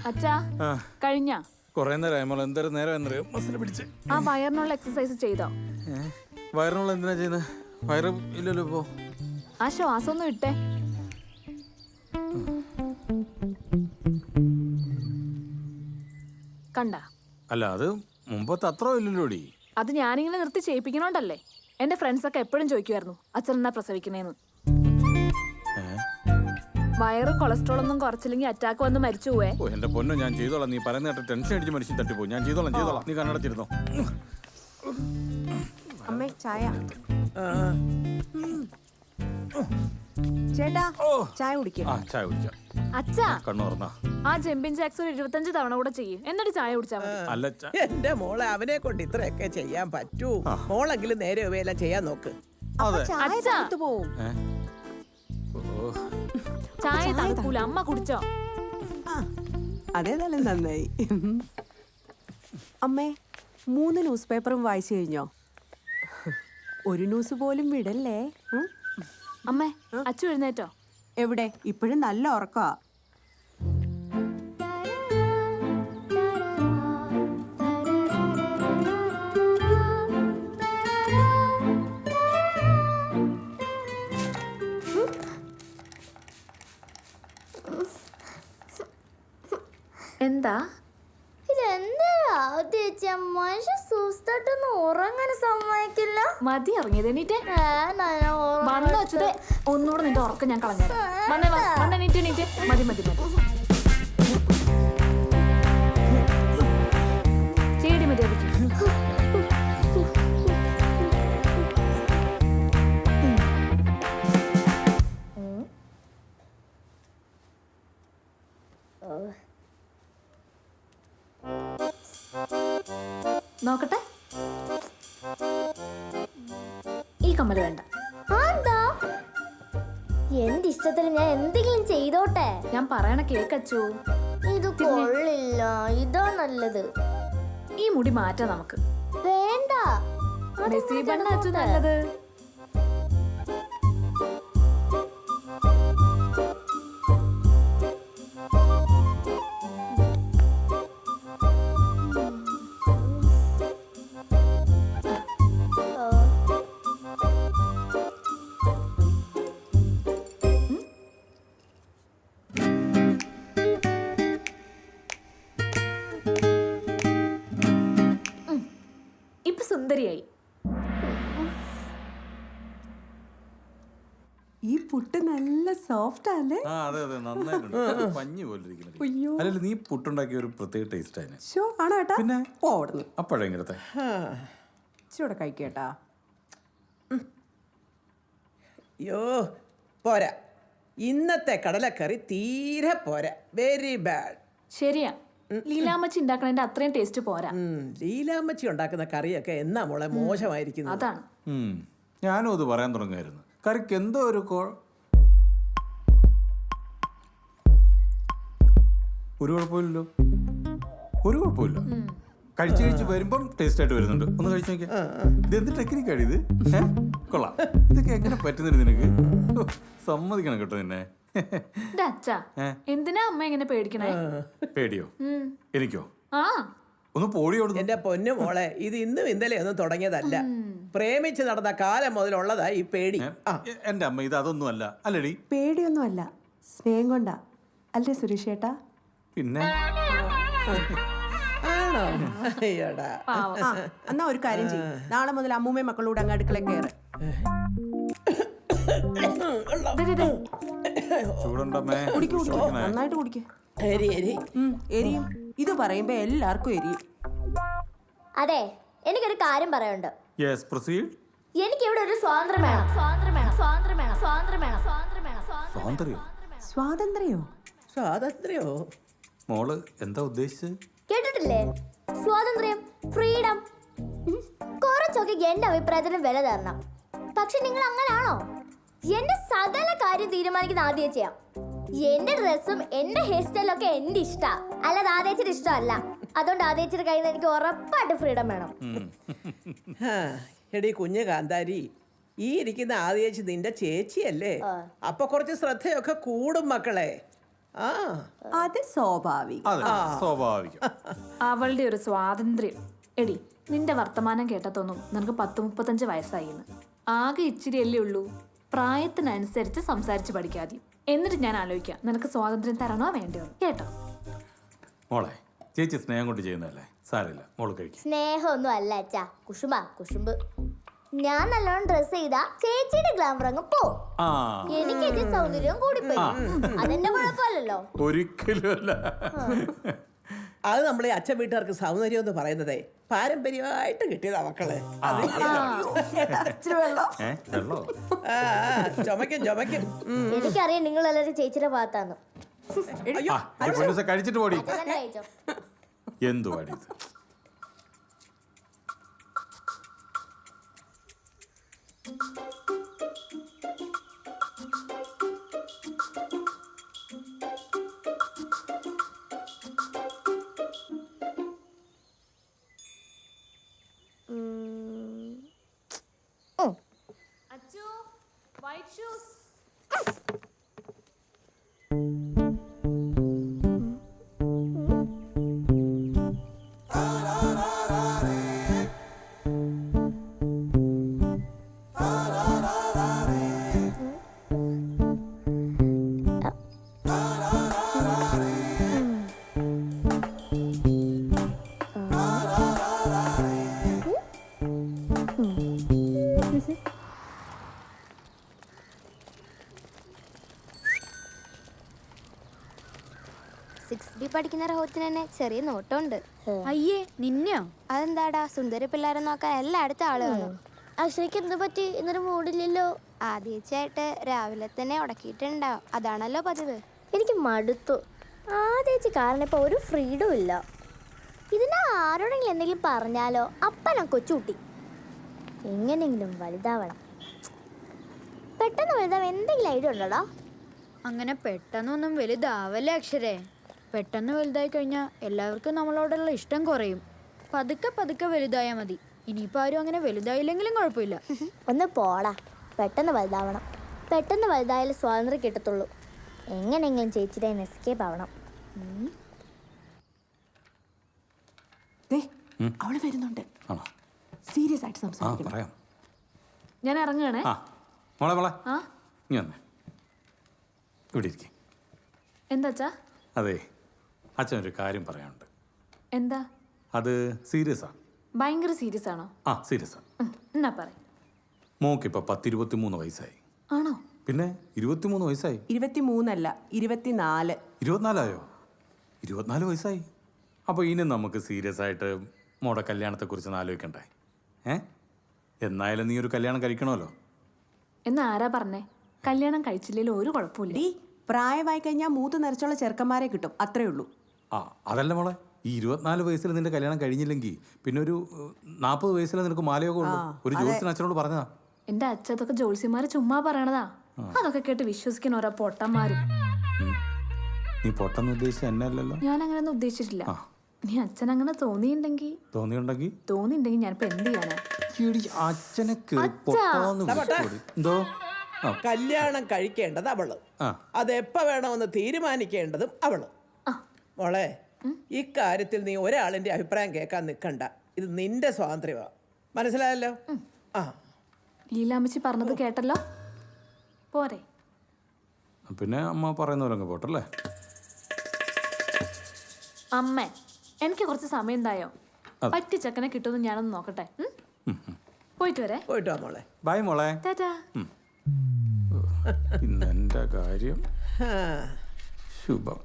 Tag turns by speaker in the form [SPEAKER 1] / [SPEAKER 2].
[SPEAKER 1] അച്ഛാ കഴിഞ്ഞ
[SPEAKER 2] കൊറേ നേരം എന്തായാലും നേരം എന്നറിയോ മസിൽ പിടിച്ച്
[SPEAKER 1] ആ വയറിനുള്ള എക്സസൈസ് ചെയ്തോ?
[SPEAKER 2] വയറിനുള്ള എന്തിനാ ചെയ്യുന്നത്? വയറ് ഇല്ലല്ലോ ഇപ്പോ.
[SPEAKER 1] ആ ശ്വാസം ഒന്ന് ഇട്ടേ. കണ്ട
[SPEAKER 2] അല്ല അത് മുമ്പത്തെ അത്ര ഇല്ലല്ലോടി.
[SPEAKER 1] അത് ഞാനിങ്ങനെ നിർത്തി ചെയ്യിപ്പിക്കണോണ്ടല്ലേ. എന്റെ ഫ്രണ്ട്സ് ഒക്കെ എപ്പോഴും ചോദിക്കുമായിരുന്നു അച്ഛൻ എന്നാ പ്രസവിക്കണേന്ന്. വയറ് കൊളസ്ട്രോൾ ഒന്നും കുറച്ചില്ലെങ്കിൽ അറ്റാക്ക് വന്ന് മരിച്ചു പോവേ.
[SPEAKER 2] ഓ എന്റെ പൊന്നോ, ഞാൻ ചെയ്തോളാം. നീ പറയുന്ന കേട്ട് ടെൻഷൻ അടിച്ച് മനുഷ്യൻ തട്ടിപ്പോ. ഞാൻ ചെയ്തോളാം. നീ കണ്ണടച്ചിരുന്നോ.
[SPEAKER 3] അമ്മേ ചായ. ചേട്ടാ ചായ കുടിക്കാം.
[SPEAKER 2] ചായ കുടിക്കാം.
[SPEAKER 1] അച്ഛാ
[SPEAKER 2] കണ്ണു തുറന്നാ
[SPEAKER 1] ആ ജമ്പിൻ ജാക്സ് ഒരു 25 തവണ കൂടെ ചെയ്യും, എന്നിട്ട് ചായ കുടിച്ചാൽ മതി.
[SPEAKER 2] അല്ല
[SPEAKER 4] എന്റെ മോളെ അവനെ കൊണ്ട് ഇത്രയൊക്കെ ചെയ്യാൻ പറ്റൂ. മോളെങ്കിലും നേരെ ഇവയെല്ലാം ചെയ്യാൻ നോക്ക്.
[SPEAKER 3] ചായ തണുത്ത് പോവും.
[SPEAKER 1] ചായ തണുക്കൂല, അമ്മ കുടിച്ചോ?
[SPEAKER 3] അതേതായാലും നന്നായി. അമ്മേ 3 ന്യൂസ് പേപ്പറും വായിച്ചു കഴിഞ്ഞോ? ഒരു ന്യൂസ് പോലും വിടല്ലേ.
[SPEAKER 1] അമ്മേ അച്ചു എഴുന്നേറ്റോ?
[SPEAKER 3] എവിടെ? ഇപ്പോഴും നല്ല ഉറക്കമാ.
[SPEAKER 1] എന്താ മതി ഇറങ്ങിയത്? എണീറ്റേ വന്നു വെച്ചത് ഒന്നുകൂടെ നിന്റെ ഉറക്കം ഞാൻ കളഞ്ഞു. എണീറ്റ് മതി മതി മതി ചേടി മതി. നോക്കട്ടെ, ഈ കമ്മല് വേണ്ട.
[SPEAKER 5] എന്റെ ഇഷ്ടത്തിന് ഞാൻ എന്തെങ്കിലും ചെയ്തോട്ടെ.
[SPEAKER 1] ഞാൻ പറയണ കേക്കച്ചു.
[SPEAKER 5] ഇത് കൊള്ളില്ല, ഇതാ നല്ലത്.
[SPEAKER 1] ഈ മുടി മാറ്റാം നമുക്ക്.
[SPEAKER 5] വേണ്ട,
[SPEAKER 1] നസീബണ്ണ അച്ചു നല്ലത്. സുന്ദരിയായി.
[SPEAKER 3] ഈ പുട്ട് നല്ല സോഫ്റ്റ് അല്ലേ?
[SPEAKER 2] അതെ അതെ നന്നായിട്ടുണ്ട്. പഞ്ഞി പോലെ ഇരിക്കുന്നത്. അല്ലല്ല നീ പുട്ടുണ്ടാക്കിയ ഒരു പ്രത്യേക ടേസ്റ്റ് ആയിരുന്നു.
[SPEAKER 3] ഷോ ആണോ ഏട്ടാ?
[SPEAKER 2] പിന്നെ
[SPEAKER 3] ഓടുന്നു
[SPEAKER 2] അപ്പോഴെങ്ങനത്തെ
[SPEAKER 3] ചൂടെ കഴിക്കേട്ടാ.
[SPEAKER 4] അയ്യോ പോരാ, ഇന്നത്തെ കടലക്കറി തീരെ പോരാ. Very bad.
[SPEAKER 1] ശരിയാ, ലീലാമ്മച്ചി ഉണ്ടാക്കണതിന്റെ അത്രയും ടേസ്റ്റ് പോരാ.
[SPEAKER 4] ലീലാമ്മച്ചി ഉണ്ടാക്കുന്ന കറിയൊക്കെ എന്നാ മോളെ മോശമായിരിക്കുന്നു.
[SPEAKER 1] അതാണ്.
[SPEAKER 2] ഞാനും അത് പറയാൻ തുടങ്ങായിരുന്നു. കറിക്ക് എന്തോ ഒരു കുഴപ്പമില്ലല്ലോ. ഒരു കുഴപ്പമില്ല. കഴിച്ച് വരുമ്പം ടേസ്റ്റ് ആയിട്ട് വരുന്നുണ്ട്. ഒന്ന് കഴിച്ചു നോക്കിയാ. ഇത് എന്ത് ടെക്നിക്കാണ് ഇത്? കൊള്ളാം. ഇതൊക്കെ എങ്ങനെ പറ്റുന്നുണ്ട് നിനക്ക്? സമ്മതിക്കണം കേട്ടോ നിന്നെ.
[SPEAKER 1] അച്ഛാ എന്തിനാ അമ്മ എങ്ങനെ പേടിക്കണേ?
[SPEAKER 2] പേടിയോ? എനിക്കോ?
[SPEAKER 1] ആ
[SPEAKER 2] ഒന്ന് പോടിയോട്.
[SPEAKER 4] എന്റെ പൊന്നു മോളെ, ഇത് ഇന്നും ഇന്നലെ ഒന്നും തുടങ്ങിയതല്ല. പ്രേമിച്ച് നടന്ന കാലം മുതലുള്ളതാ ഈ പേടി.
[SPEAKER 2] എന്റെ അമ്മ ഇത് അതൊന്നും അല്ല. അല്ലടി,
[SPEAKER 3] പേടിയൊന്നും അല്ല, സ്നേഹം കൊണ്ടാ. അല്ലേ സുരേഷ് ഏട്ടാ?
[SPEAKER 2] പിന്നെ
[SPEAKER 4] ആണോ? അയ്യോടാ.
[SPEAKER 3] എന്നാ ഒരു കാര്യം ചെയ്യും, നാളെ മുതൽ അമ്മൂമ്മയും മക്കളോട് അങ്ങ് അടുക്കള കയറ്. നന്നായിട്ട് കുടിക്കേ. എരിയും. ഇത് പറയുമ്പോ എല്ലാവർക്കും എരിയും.
[SPEAKER 5] അതെ, എനിക്കൊരു കാര്യം പറയാനുണ്ട്. എനിക്ക് ഇവിടെ ഒരു സ്വാതന്ത്ര്യം വേണം.
[SPEAKER 3] സ്വാതന്ത്ര്യോ?
[SPEAKER 4] സ്വാതന്ത്ര്യോ?
[SPEAKER 2] മോള് എന്താ ഉദ്ദേശിച്ചത്?
[SPEAKER 5] കേട്ടിട്ടില്ലേ? സ്വാതന്ത്ര്യം, ഫ്രീഡം. കുറച്ചൊക്കെ എന്റെ അഭിപ്രായത്തിന് വില തരണം. പക്ഷെ നിങ്ങൾ അങ്ങനാണോ? എന്റെ സകല കാര്യം തീരുമാനിക്കുന്ന ആദ്യം ചെയ്യാം. എന്റെ ഡ്രസ്സും എന്റെ ഹെയർ സ്റ്റൈലും ഒക്കെ എന്റെ ഇഷ്ടാ, അല്ലാതെ ആദ്യച്ചിട്ട് ഇഷ്ടമല്ല. അതുകൊണ്ട് ആദ്യച്ചിട്ട് കയ്യിൽ നിന്ന് എനിക്ക് ഉറപ്പായിട്ട് ഫ്രീഡം വേണം.
[SPEAKER 4] എടി കുഞ്ഞു കാന്താരി, ഈ ഇരിക്കുന്ന ആദ്യേച്ചി നിന്റെ ചേച്ചിയല്ലേ? അപ്പൊ കുറച്ച് ശ്രദ്ധയൊക്കെ കൂടും മക്കളെ. ആ
[SPEAKER 3] അത് സ്വാഭാവികം.
[SPEAKER 2] അതെ സ്വാഭാവികം.
[SPEAKER 1] അവളുടെ ഒരു സ്വാതന്ത്ര്യം. എടി, നിന്റെ വർത്തമാനം കേട്ടതൊന്നും നിനക്ക് 30-35 വയസ്സായിന്ന്. ആകെ ഇച്ചിരിയല്ലേ ഉള്ളൂ. പ്രായത്തിനനുസരിച്ച് സംസാരിച്ച് പഠിക്കാതെ. എന്നിട്ട് ഞാൻ ആലോചിക്കാം നിനക്ക് സ്വാതന്ത്ര്യം തരണോ വേണ്ടയോ കേട്ടോ.
[SPEAKER 2] മോളെ, ചേച്ചി സ്നേഹം കൊണ്ട് ചെയ്യുന്നതല്ലേ, സാരമില്ല, മോള് കഴിക്കും.
[SPEAKER 5] സ്നേഹമൊന്നും അല്ല അച്ഛാ, കുശുമ്പ്. ഞാൻ നല്ലോണം ഡ്രസ് ചെയ്താ ചേച്ചിയുടെ ഗ്ലാമർ അങ്ങ് പോവും.
[SPEAKER 2] ആ,
[SPEAKER 5] എനിക്ക് ചേച്ചി സൗന്ദര്യം കൂടിപ്പോയി. അതെന്റെ കുഴപ്പമല്ലല്ലോ.
[SPEAKER 2] ഒരിക്കലും അല്ല.
[SPEAKER 4] അത് നമ്മളെ അച്ഛൻ വീട്ടുകാർക്ക് സൗന്ദര്യം എന്ന് പറയുന്നതേ പാരമ്പര്യമായിട്ട് കിട്ടിയതാ മക്കളെ.
[SPEAKER 2] വെള്ളോ?
[SPEAKER 4] ചുമക്കും.
[SPEAKER 5] എനിക്കറിയാം നിങ്ങൾ എല്ലാവരും ചേച്ചിയുടെ ഭാഗത്താന്ന്.
[SPEAKER 2] കഴിച്ചിട്ട് പോടി.
[SPEAKER 5] തന്നെ കഴിച്ചോ.
[SPEAKER 2] എന്തു പാടിയത്?
[SPEAKER 1] Achu, white shoes.
[SPEAKER 5] പഠിക്കുന്ന റഹോത്തിന് തന്നെ ചെറിയ നോട്ടമുണ്ട്.
[SPEAKER 6] അയ്യേ, നിന്നെയോ?
[SPEAKER 5] അതെന്താടാ, സുന്ദരി പിള്ളേരെ നോക്കാൻ എല്ലായിടത്തും ആളുകളും. അശ്വയ്ക്ക് എന്ത് പറ്റി? ഇന്നൊരു മൂടില്ലല്ലോ. ആദ്യച്ചായിട്ട് രാവിലെ തന്നെ ഉടക്കിയിട്ടുണ്ടാവും. അതാണല്ലോ പതിവ്. എനിക്ക് മടുത്തു. ആദ്യച്ച് കാരണം ഇപ്പൊ ഒരു ഫ്രീഡും ഇല്ല. ഇതിനെ ആരോടെങ്കിലും എന്തെങ്കിലും പറഞ്ഞാലോ അപ്പനാ കൊച്ചുകുട്ടി. എങ്ങനെയെങ്കിലും വലുതാവണം. പെട്ടെന്ന് വലുതാവാൻ എന്തെങ്കിലും ഐഡിയ ഉണ്ടോടാ?
[SPEAKER 6] അങ്ങനെ പെട്ടെന്നൊന്നും വലുതാവല്ലേ അക്ഷരേ. പെട്ടെന്ന് വലുതായി കഴിഞ്ഞാൽ എല്ലാവർക്കും നമ്മളോടുള്ള ഇഷ്ടം കുറയും. പതുക്കെ വലുതായാൽ മതി. ഇനിയിപ്പോൾ ആരും അങ്ങനെ വലുതായില്ലെങ്കിലും കുഴപ്പമില്ല.
[SPEAKER 5] ഒന്ന് പോടാ. പെട്ടെന്ന് വലുതാവണം. പെട്ടെന്ന് വലുതായാലും സ്വാതന്ത്ര്യം കിട്ടത്തുള്ളൂ. എങ്ങനെയെങ്കിലും ചേച്ചിയുടെ എസ്കേപ്പ് ആവണം.
[SPEAKER 3] അവള് വരുന്നുണ്ട്.
[SPEAKER 2] ആണോ?
[SPEAKER 3] സീരിയസ് ആയിട്ട്
[SPEAKER 2] ആ,
[SPEAKER 3] സംസാരിക്കണം.
[SPEAKER 2] പറയാം.
[SPEAKER 1] ഞാൻ ഇറങ്ങുകയാണേ.
[SPEAKER 2] ആ, മോളെ
[SPEAKER 1] ആ,
[SPEAKER 2] ഇനി വന്നേ, ഇവിടെ ഇരിക്കേ.
[SPEAKER 1] എന്താച്ചാ?
[SPEAKER 2] അതെ, അച്ഛനൊരു കാര്യം പറയാനുണ്ട്.
[SPEAKER 1] എന്താ?
[SPEAKER 2] അത് സീരിയസാ.
[SPEAKER 1] ഭയങ്കര സീരിയസ് ആണോ?
[SPEAKER 2] ആ, സീരിയസാ.
[SPEAKER 1] എന്നാ പറ.
[SPEAKER 2] മോക്കിപ്പോൾ 10-23 വയസ്സായി.
[SPEAKER 1] ആണോ?
[SPEAKER 2] പിന്നെ 23 വയസ്സായി.
[SPEAKER 3] 23 അല്ല, 24.
[SPEAKER 2] 24 24 വയസ്സായി. അപ്പോൾ ഇനി നമുക്ക് സീരിയസ് ആയിട്ട് മോടെ കല്യാണത്തെക്കുറിച്ച് ആലോചിക്കണ്ടേ? എന്നായാലും നീ ഒരു കല്യാണം കഴിക്കണമല്ലോ.
[SPEAKER 1] എന്നാ ആരാ പറഞ്ഞേ? കല്യാണം കഴിച്ചില്ലെങ്കിലും ഒരു കുഴപ്പമില്ല.
[SPEAKER 3] ഡീ, പ്രായമായി കഴിഞ്ഞാൽ മൂത്ത് നിറച്ചുള്ള ചെറുക്കന്മാരെ കിട്ടും, അത്രേ ഉള്ളൂ.
[SPEAKER 2] ആ, അതല്ല മോളെ, ഈ 24 വയസ്സിൽ നിന്റെ കല്യാണം കഴിഞ്ഞില്ലെങ്കിൽ പിന്നെ ഒരു 40 വയസ്സിൽ നിനക്ക് മാലയൊക്കെ ഉള്ളൂ. ഒരു ജോത്സ്യൻ അച്ഛനോട് പറഞ്ഞതാ.
[SPEAKER 1] എന്റെ അച്ഛതൊക്കെ ജോത്സ്യന്മാര് ചുമ്മാ പറയണതാ. അതൊക്കെ കേട്ട് വിശ്വസിക്കുന്ന ഓരോ പൊട്ടന്മാരും.
[SPEAKER 2] നീ പൊട്ടെന്ന് ഉദ്ദേശിച്ച എന്നെ അല്ലല്ലോ.
[SPEAKER 1] ഞാൻ അങ്ങനെയൊന്നും ഉദ്ദേശിച്ചിട്ടില്ല. നീ അച്ഛൻ അങ്ങനെ തോന്നിയിട്ടുണ്ടെങ്കിൽ ഞാനിപ്പോ എന്ത് ചെയ്യാനാ?
[SPEAKER 2] അച്ഛനെ കേറി പൊട്ടാന്ന് വിളിച്ചോടി. എന്തോ?
[SPEAKER 4] കല്യാണം കഴിക്കേണ്ടത് അവള്, അതെപ്പ വേണമെന്ന് തീരുമാനിക്കേണ്ടതും അവള്. മോളെ, ഇക്കാര്യത്തിൽ നീ ഒരാളിന്റെ അഭിപ്രായം കേൾക്കാൻ നിൽക്കണ്ട. ഇത് നിന്റെ സ്വാതന്ത്ര്യമാണ്. മനസ്സിലായല്ലോ? ആ,
[SPEAKER 1] ലീലാമ്മച്ചി പറഞ്ഞത് കേട്ടല്ലോ. പോരെ?
[SPEAKER 2] പിന്നെ അമ്മ പറയുന്നവരങ്ങ് പോട്ടല്ലേ.
[SPEAKER 1] അമ്മേ, എനിക്ക് കുറച്ച് സമയം എന്തായോ? പറ്റിയ ചെക്കനെ കിട്ടുമെന്ന് ഞാനൊന്ന് നോക്കട്ടെ. പോയിട്ട് വരെ.
[SPEAKER 4] പോയിട്ട് വാ മോളെ.
[SPEAKER 2] ബൈ മോളെ.
[SPEAKER 1] ടാറ്റാ.
[SPEAKER 2] ഇന്നെന്റെ കാര്യം ശുഭം.